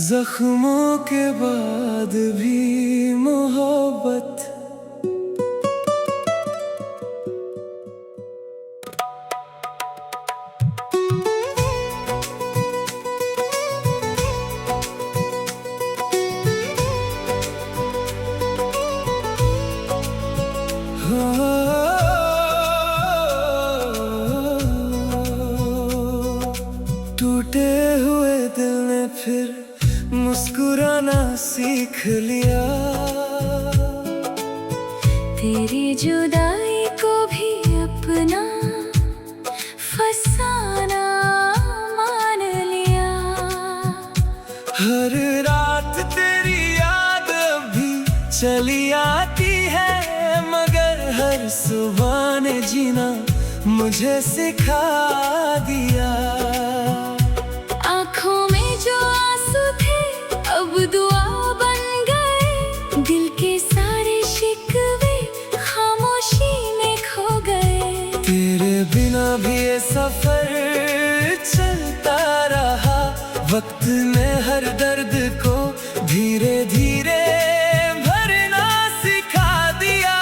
जख्मों के बाद भी मोहब्बत। टूटे हुए दिल ने फिर मुस्कुराना सीख लिया। तेरी जुदाई को भी अपना फसाना मान लिया। हर रात तेरी याद अभी चली आती है, मगर हर सुबह ने जीना मुझे सिखा दिया। आँखों में जो आंसू थे अब दुआ बन गए, दिल के सारे शिकवे खामोशी में खो गए। तेरे बिना भी ये सफर चलता रहा, वक्त ने हर दर्द को धीरे धीरे भरना सिखा दिया।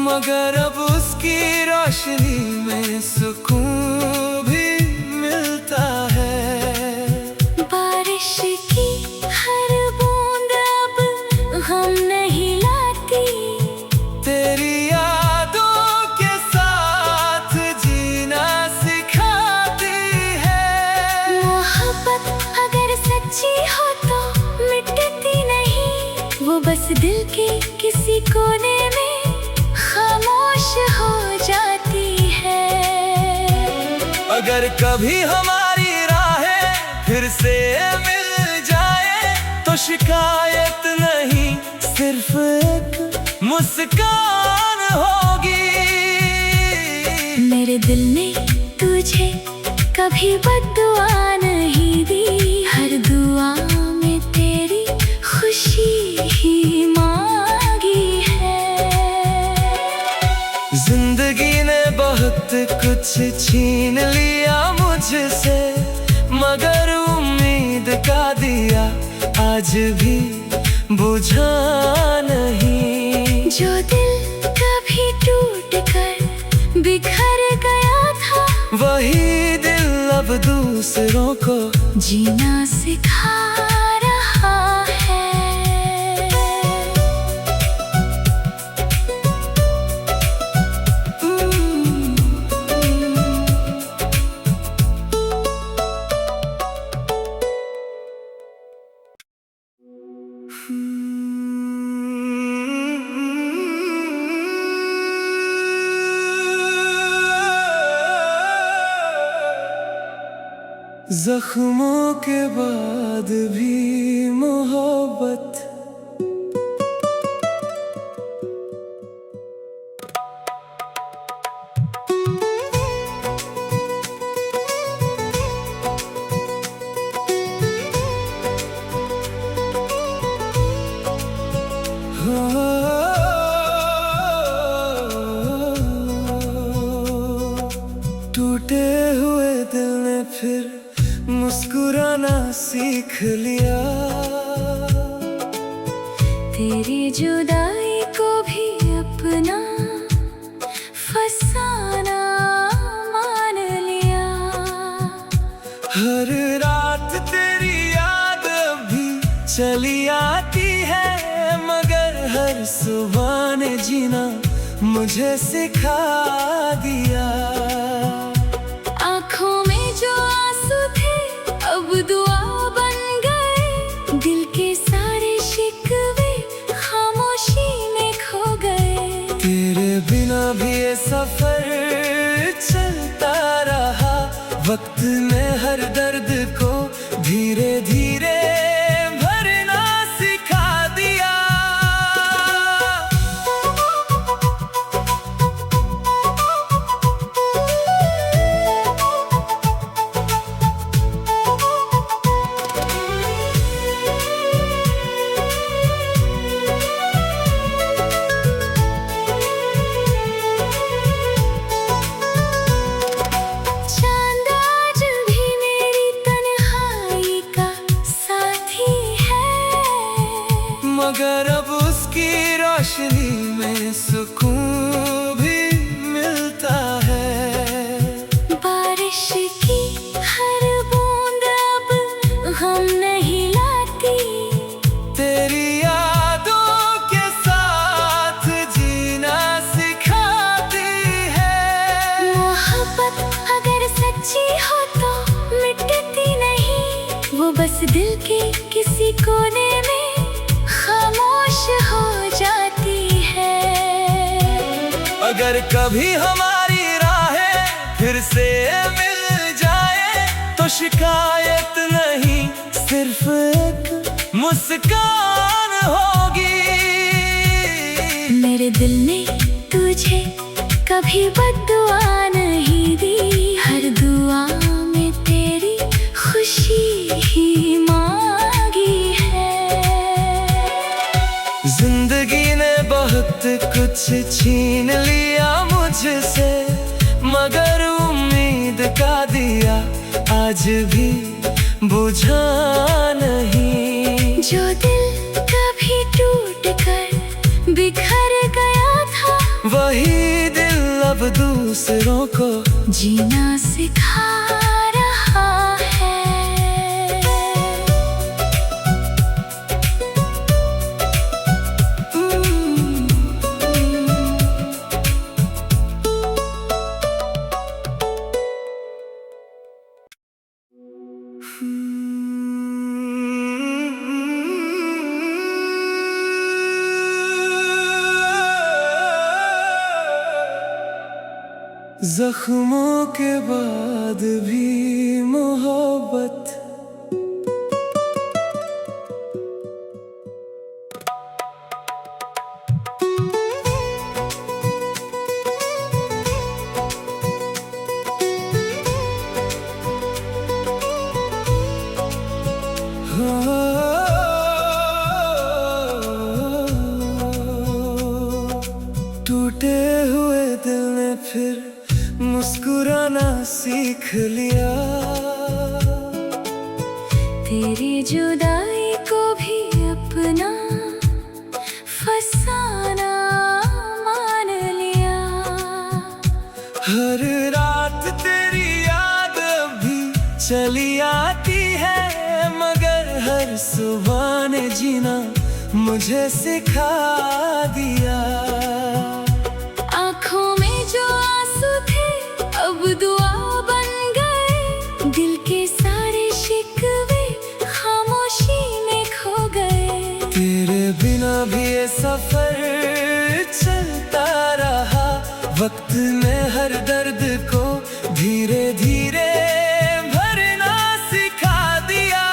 मगर अब उसकी रोशनी में सुकून भी मिलता है। बारिश की हर बूंद अब गम नहीं लाती, तेरी यादों के साथ जीना सिखाती है। मोहब्बत अगर सच्ची हो तो मिटती नहीं, वो बस दिल के किसी कोने में खामोश हो जाती है। अगर कभी हमारी राहें फिर से मिल जाए तो शिकायत नहीं, सिर्फ एक मुस्कान होगी। मेरे दिल ने तुझे कभी बद्दुआ नहीं दी, हर दुआ में तेरी खुशी ही मांगी है। जिंदगी ने बहुत कुछ छीन लिया मुझसे, मगर उम्मीद का दिया आज भी बुझा नहीं। जो दिल कभी टूट कर बिखर गया था, वही दिल अब दूसरों को जीना सिखा रहा है। जख्मों के बाद भी मोहब्बत। टूटे हुए दिल ने फिर मुस्कुराना सीख लिया। तेरी जुदाई को भी अपना फसाना मान लिया। हर रात तेरी याद अभी चली आती है, मगर हर सुबह ने जीना मुझे सिखा दिया। आँखों में जो आंसू थे अब दुआ बन गए, दिल के सारे शिकवे खामोशी में खो गए। तेरे बिना भी ये सफर चलता रहा, वक्त ने हर दर्द को धीरे धीरे भरना रोशनी में सुकून भी मिलता है। बारिश की हर बूंद अब हम नहीं लाती, तेरी यादों के साथ जीना सिखाती है। मोहब्बत अगर सच्ची हो तो मिटती नहीं, वो बस दिल के किसी कोने में खामोश हो जाती है। अगर कभी हमारी राहें फिर से मिल जाए तो शिकायत नहीं, सिर्फ एक मुस्कान होगी। मेरे दिल ने तुझे कभी बद्दुआ नहीं दी, हर दुआ में तेरी खुशी ही मांगी है। जिंदगी ने बहुत कुछ छीन लिया मुझसे, मगर उम्मीद का दिया आज भी बुझा नहीं। जो दिल कभी टूट कर बिखर गया था, वही दिल अब दूसरों को जीना सिखा रहा है। जख्मों के बाद भी मोहब्बत, टूटे हुए दिल ने फिर मुस्कुराना सीख लिया। तेरी जुदाई को भी अपना फसाना मान लिया। हर रात तेरी याद अभी चली आती है, मगर हर सुबह ने जीना मुझे सिखा दिया। आँखों में जो आंसू थे अब दुआ बन गए, दिल के सारे शिकवे खामोशी में खो गए। तेरे बिना भी ये सफर चलता रहा, वक्त में हर दर्द को धीरे धीरे भरना सिखा दिया।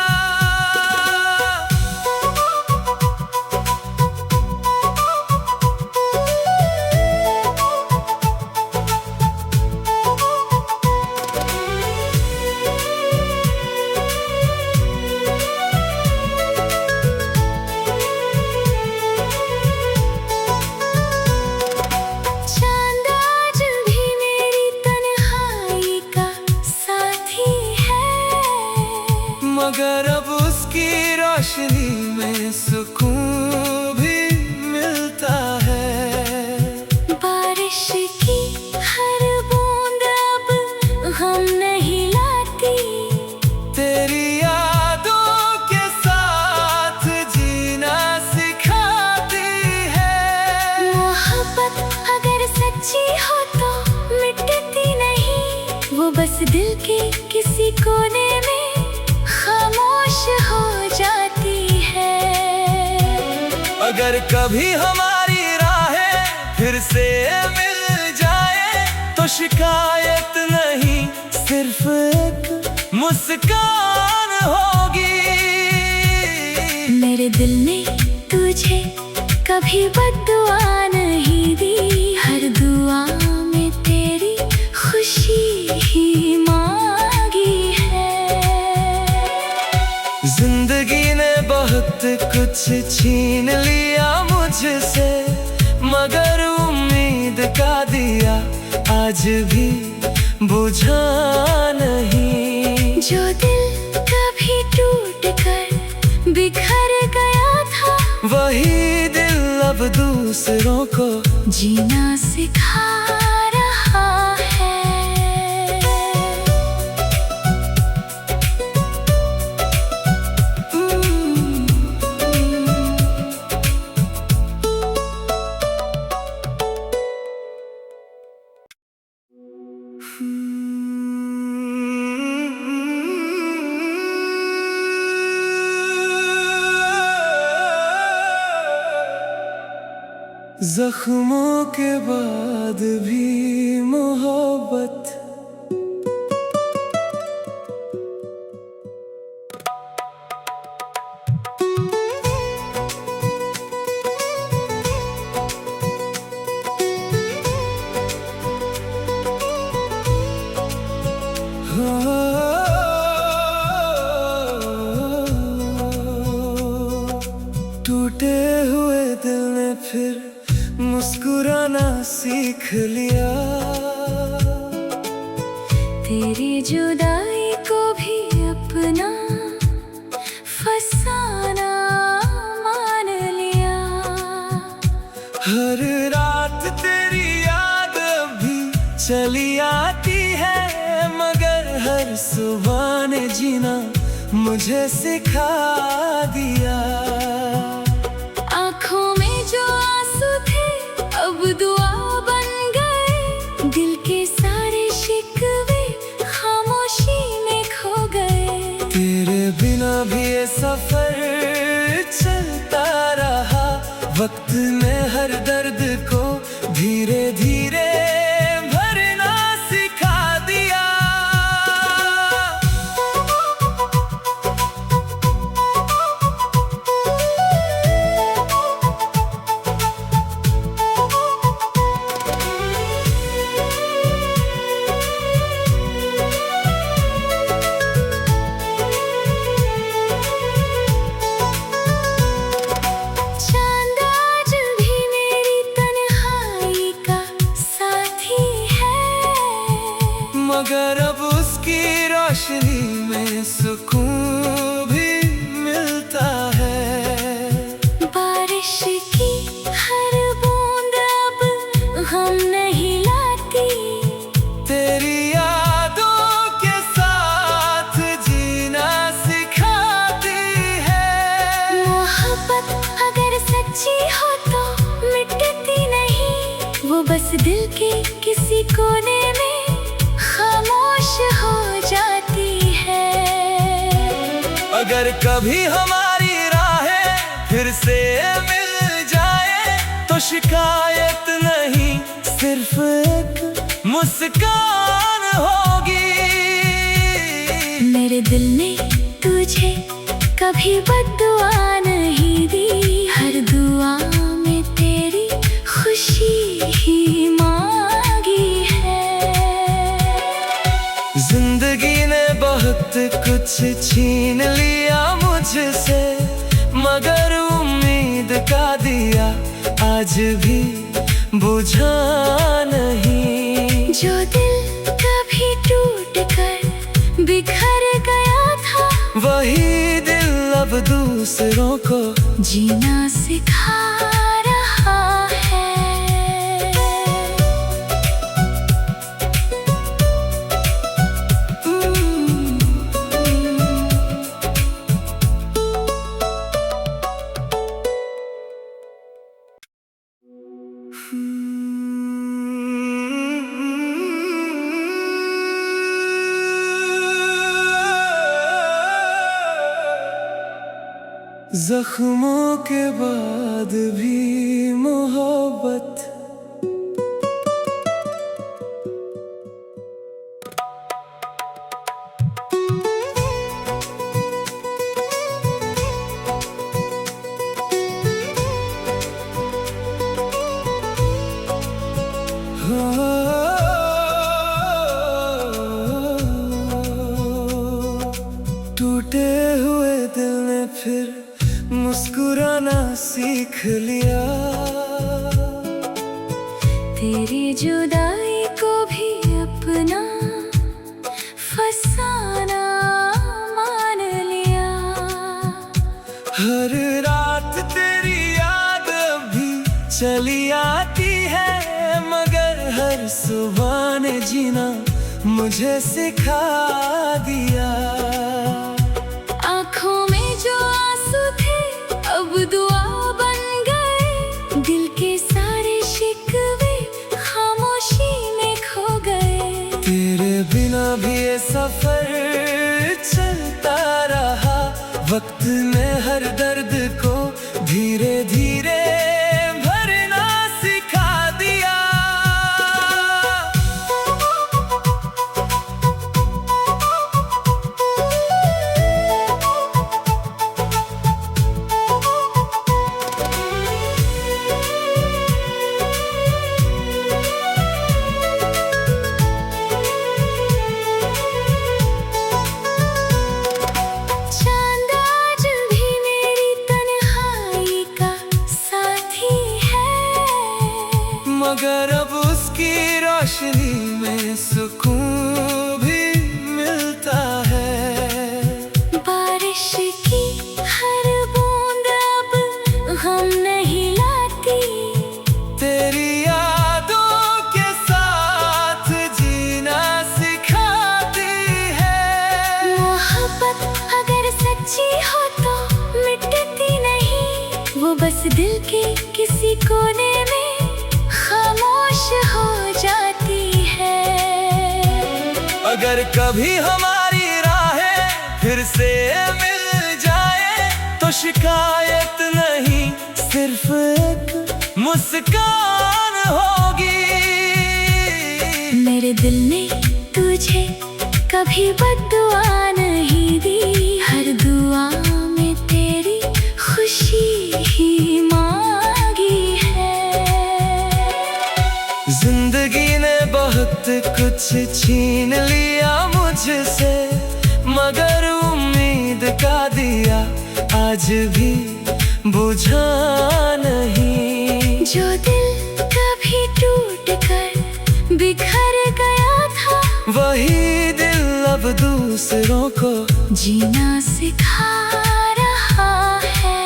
चांद आज भी मेरी तन्हाई का साथी है, मगर अब उसकी रोशनी में सुकून भी मिलता है। बारिश की हर बूंद अब हम नहीं लाती, तेरी यादों के साथ जीना सिखाती है। मोहब्बत अगर सच्ची हो तो मिटती नहीं, वो बस दिल के किसी कोने में खामोश हो जाती है। अगर कभी हमारी राहें फिर से मिल जाए तो शिकायत नहीं, सिर्फ एक मुस्कान होगी। मेरे दिल ने तुझे कभी बद्दुआ नहीं दी, हर दुआ में तेरी खुशी ही मांगी है। जिंदगी ने बहुत कुछ छीन लिया मुझसे, मगर उम्मीद का दिया आज भी बुझा नहीं। जो दिल कभी टूट कर बिखर गया था, वही दिल अब अब दूसरों को जीना सिखा रहा है। जख्मों के बाद भी मोहब्बत, टूटे हुए दिल ने फिर मुस्कुराना सीख लिया। तेरी जुदाई को भी अपना फसाना मान लिया। हर रात तेरी याद अभी चली आती है, मगर हर सुबह ने जीना मुझे सिखा दिया। आँखों में जो आंसू थे अब दुआ बन गए, दिल के सारे शिकवे खामोशी में खो गए। तेरे बिना भी ये सफर चलता रहा, वक्त ने हर दर्द को धीरे धीरे भरना सिखा दिया। मगर अब उसकी रोशनी में सुकून भी मिलता है। बारिश की हर बूंद अब गम नहीं लाती, तेरी यादों के साथ जीना सिखाती है। मोहब्बत अगर सच्ची हो तो मिटती नहीं, वो बस दिल के किसी कोने में खामोश हो जाती है। अगर कभी हमारी राहें फिर से मिल जाए तो शिकायत नहीं, सिर्फ एक मुस्कान होगी। मेरे दिल ने तुझे कभी बद्दुआ नहीं दी, हर दुआ में तेरी खुशी ही मांगी है। जिंदगी ने बहुत कुछ छीन लिया मुझसे, मगर उम्मीद का दिया आज भी बुझा नहीं। जो दिल कभी टूट कर बिखर गया था, वही दिल अब दूसरों को जीना सिखा रहा है। जख्मों के बाद भी मोहब्बत, टूटे हुए दिल ने फिर मुस्कुराना सीख लिया। तेरी जुदाई को भी अपना फसाना मान लिया। हर रात तेरी याद अभी आती है, मगर हर सुबह ने जीना मुझे सिखा दिया। आँखों में जो आंसू थे अब दुआ बन गए, दिल के सारे शिकवे खामोशी में खो गए। तेरे बिना भी ये सफर चलता रहा, वक्त ने हर दर्द को धीरे धीरे भरना सिखा दिया। चांद आज भी मेरी तन्हाई का साथी है, मगर अब उसकी रोशनी में सुकून भी मिलता है। बारिश की हर बूंद अब गम नहीं लाती, तेरी यादों के साथ जीना सिखाती है। मोहब्बत अगर सच्ची हो तो मिटती नहीं, वो बस दिल के किसी कोने में खामोश हो जाती है। अगर कभी हमारी राहें फिर से मिल जाए तो शिकायत नहीं, सिर्फ एक मुस्कान होगी। मेरे दिल ने तुझे कभी बद्दुआ नहीं दी, हर दुआ में तेरी खुशी ही मांगी है। जिंदगी ने बहुत कुछ छीन लिया मुझसे, मगर उम्मीद का दिया आज भी बुझा नहीं। जो दिल कभी टूट कर बिखर गया था, वही दिल अब दूसरों को जीना सिखा रहा है।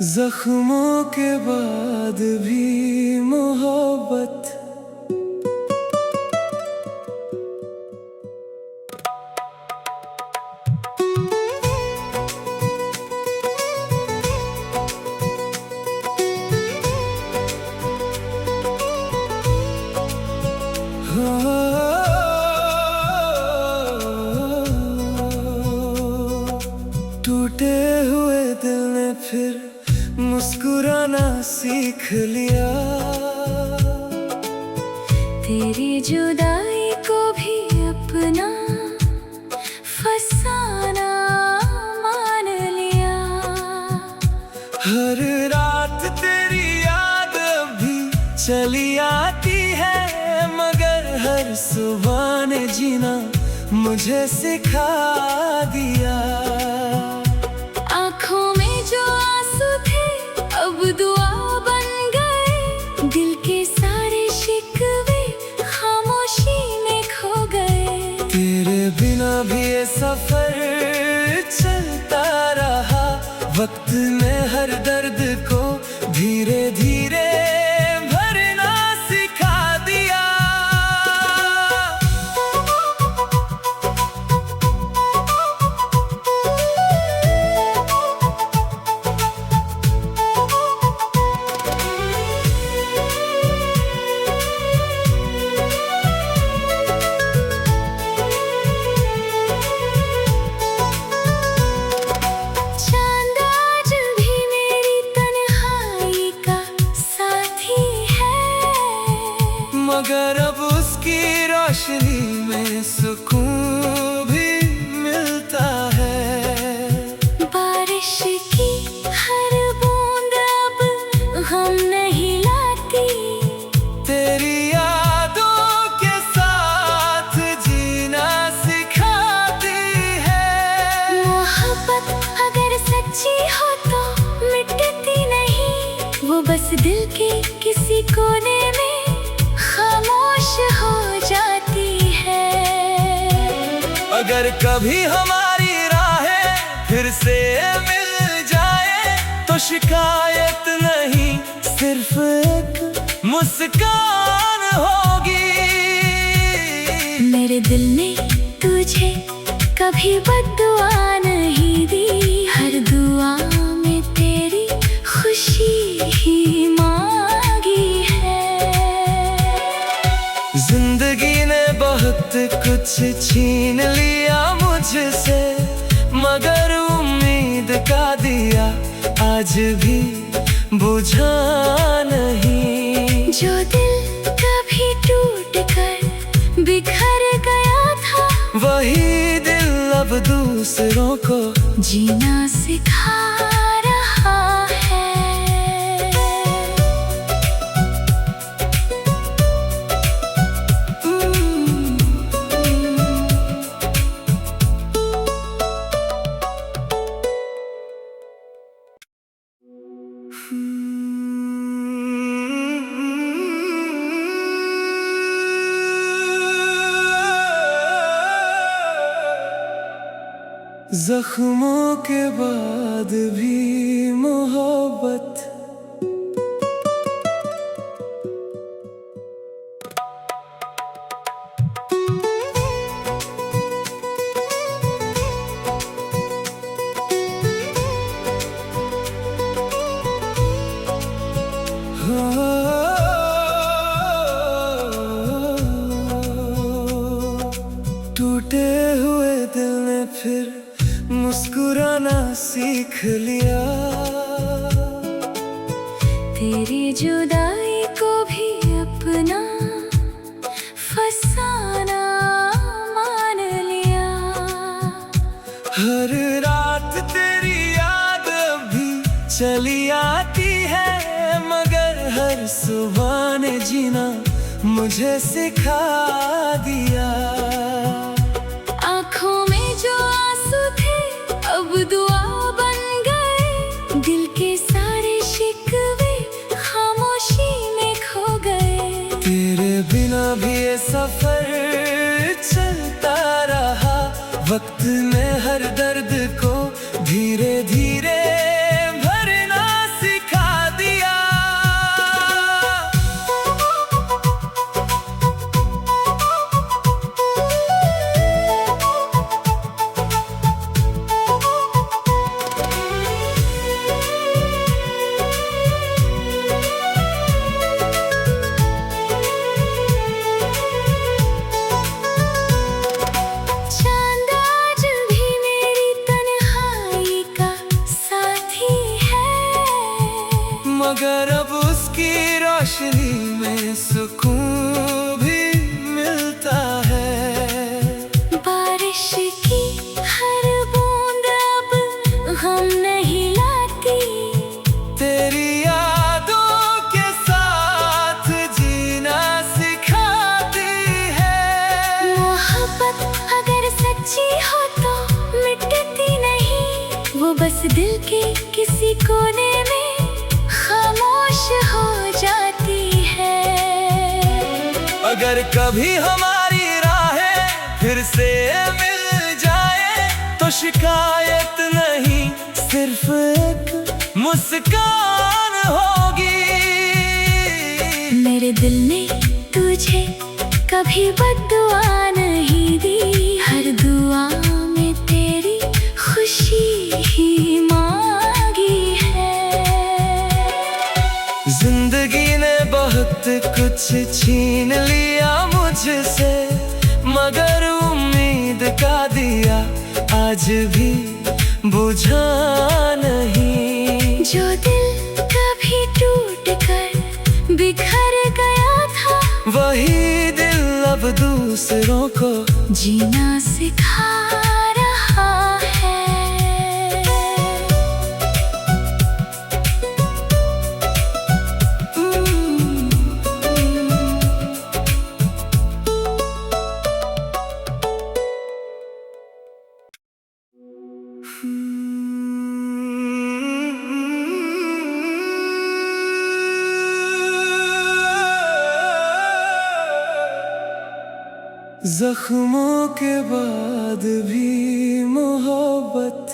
जख्मों के बाद भी मोहब्बत, टूटे हुए दिल ने फिर मुस्कुराना सीख लिया। तेरी जुदाई को भी अपना फसाना मान लिया। हर रात तेरी याद भी चली आती है, मगर हर सुबह ने जीना मुझे सिखा दिया। आँखों में जो आंसू थे अब दुआ बन गए, दिल के सारे शिकवे खामोशी में खो गए। तेरे बिना भी ये सफर चलता रहा, वक्त ने हर दर्द को धीरे धीरे भरना सिखा दिया। चांद आज भी मेरी तन्हाई का साथी अगर कभी हमारी राहें फिर से मिल जाए तो शिकायत नहीं, सिर्फ एक मुस्कान होगी। मेरे दिल ने तुझे कभी बद्दुआ नहीं दी, हर दुआ में तेरी खुशी ही मांगी है। जिंदगी ने बहुत कुछ छीन लिया मुझसे, मगर उम्मीद का दिया आज भी बुझा नहीं। जो दिल कभी टूट कर बिखर गया था, वही दिल अब दूसरों को जीना सिखा रहा है। जख्मों के बाद भी मोहब्बत, टूटे हुए दिल ने फिर मुस्कुराना सीख लिया। तेरी जुदाई को भी अपना फसाना मान लिया। हर रात तेरी याद अभी चली आती है, मगर हर सुबह ने जीना मुझे सिखा दिया। आँखों में जो आंसू थे अब दुआ बन गए, दिल के सारे शिकवे खामोशी में खो गए। तेरे बिना भी ये सफर चलता रहा, वक्त ने हर दर्द को धीरे धीरे भरना सिखा दिया। चांद आज भी मेरी तन्हाई का साथी है, मगर अब उसकी रोशनी में सुकून भी मिलता है। बारिश की हर बूंद अब गम नहीं लाती, तेरी यादों के साथ जीना सिखाती है। मोहब्बत अगर सच्ची हो तो मिटती नहीं, वो बस दिल के किसी कोने में खामोश हो जाती है। अगर कभी हमारी राहें फिर से मिल जाए तो शिकायत नहीं, सिर्फ एक मुस्कान होगी। मेरे दिल ने तुझे कभी बद्दुआ नहीं दी, हर दुआ में तेरी खुशी ही मांगी है। जिंदगी ने बहुत कुछ छीन लिया मुझसे, मगर उम्मीद का दिया आज भी बुझा नहीं। जो दिल कभी टूट कर बिखर गया था, वही दिल अब दूसरों को जीना सिखा रहा है। जख्मों के बाद बाद भी मोहब्बत।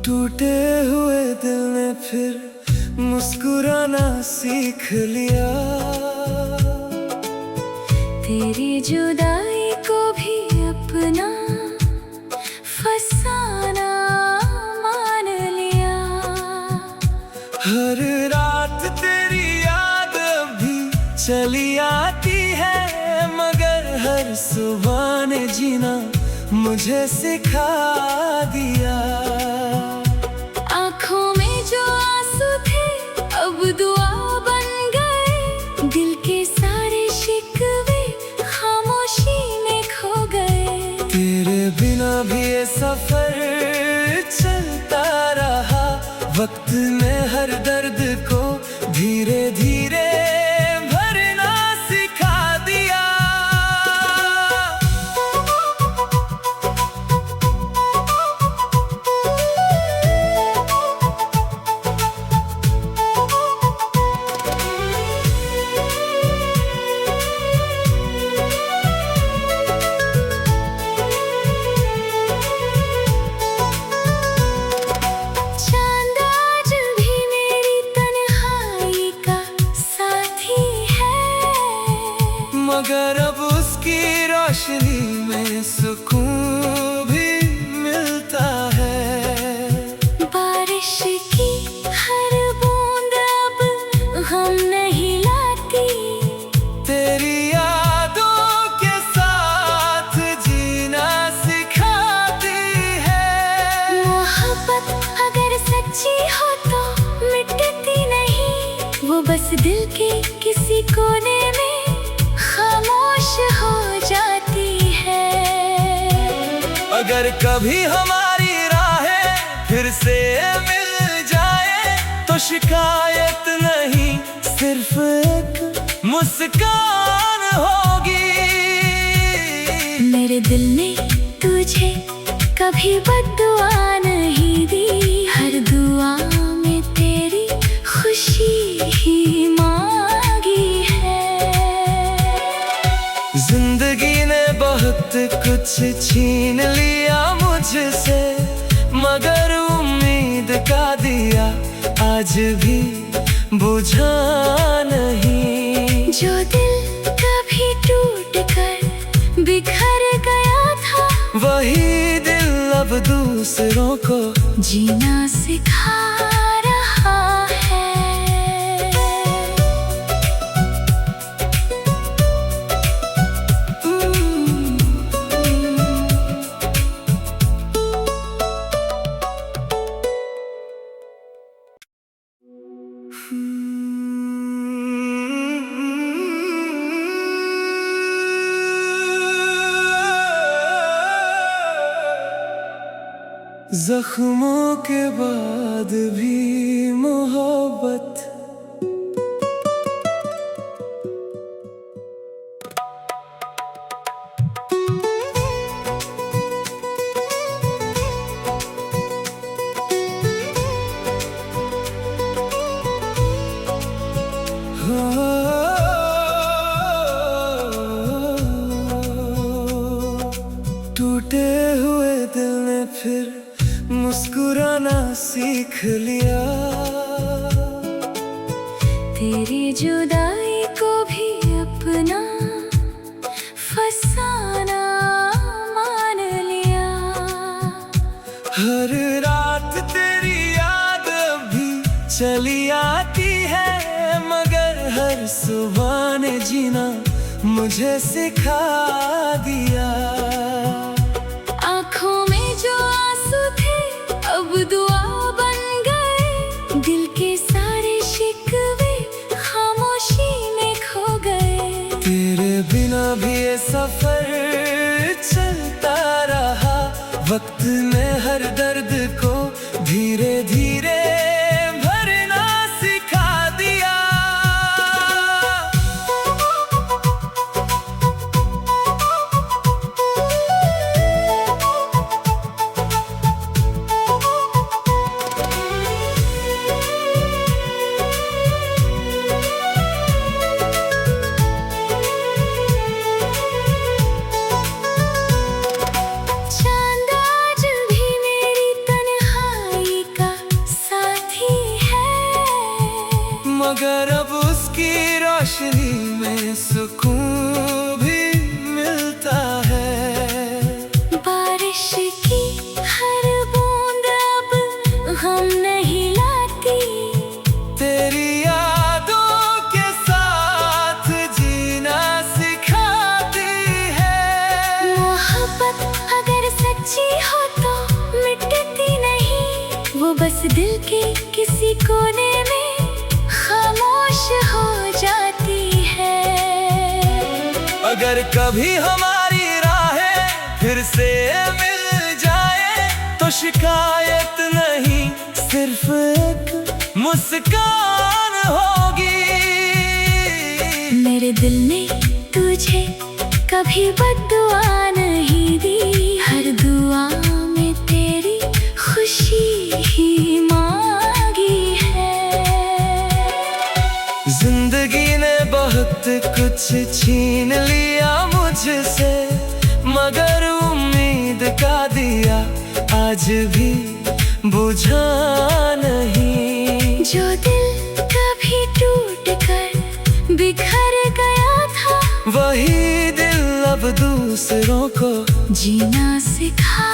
टूटे हुए दिल ने फिर मुस्कुराना सीख लिया। तेरी जुदाई को भी अपना फसाना मान लिया। हर रात तेरी याद अभी चली आती है, मगर हर सुबह ने जीना मुझे सिखा दिया। आँखों में जो आंसू थे अब दुआ बन गए, दिल के सारे शिकवे खामोशी में खो गए। तेरे बिना भी ये सफर चलता रहा, वक्त में हर दर्द को धीरे धीरे भरना सिखा दिया। चांद आज भी मेरी तन्हाई का साथी है, मगर अब उसकी रोशनी में सुकून भी मिलता है। बारिश की हर बूंद अब गम नहीं लाती, तेरी यादों के साथ जीना सिखाती है। मोहब्बत अगर सच्ची हो तो मिटती नहीं, वो बस दिल के किसी कोने में खामोश हो जाती है। अगर कभी हमारी राहें फिर से मिल जाए तो शिकायत नहीं, सिर्फ एक मुस्कान होगी। मेरे दिल ने तुझे कभी बद्दुआ नहीं दी, हर दुआ में तेरी खुशी ही मांगी है। जिंदगी ने बहुत कुछ छीन लिया मुझसे, मगर उम्मीद का दिया आज भी बुझा नहीं। जो दिल कभी टूट कर बिखर गया था, वही दिल अब दूसरों को जीना सिखा रहा है। जख्मों के बाद भी मोहब्बत। टूटे हुए दिल ने फिर मुस्कुराना सीख लिया। तेरी जुदाई को भी अपना फसाना मान लिया। हर रात तेरी याद अभी चली आती है, मगर हर सुबह ने जीना मुझे सिखा दिया। आँखों में जो आंसू थे अब दुआ बन गए, दिल के सारे शिकवे खामोशी में खो गए। तेरे बिना भी ये सफर चलता रहा, वक्त में हर दर्द को धीरे धीरे भरना सिखा दिया। मगर अब उसकी रोशनी में सुकून भी मिलता है। बारिश की हर बूंद अब हम नहीं लाती, तेरी यादों के साथ जीना सिखाती है। मोहब्बत अगर सच्ची हो तो मिटती नहीं, वो बस दिल के किसी कोने में खामोश हो जाती है। अगर कभी हमारी राहें फिर से मिल जाए तो शिकायत नहीं, सिर्फ एक मुस्कान होगी। मेरे दिल ने तुझे कभी बद्दुआ नहीं दी, हर दुआ में तेरी खुशी ही मांगी है। जिंदगी ने बहुत कुछ छीन लिया मुझसे, मगर उम्मीद का दिया आज भी बुझा नहीं। जो दिल कभी टूट कर बिखर गया था, वही दिल अब दूसरों को जीना सिखा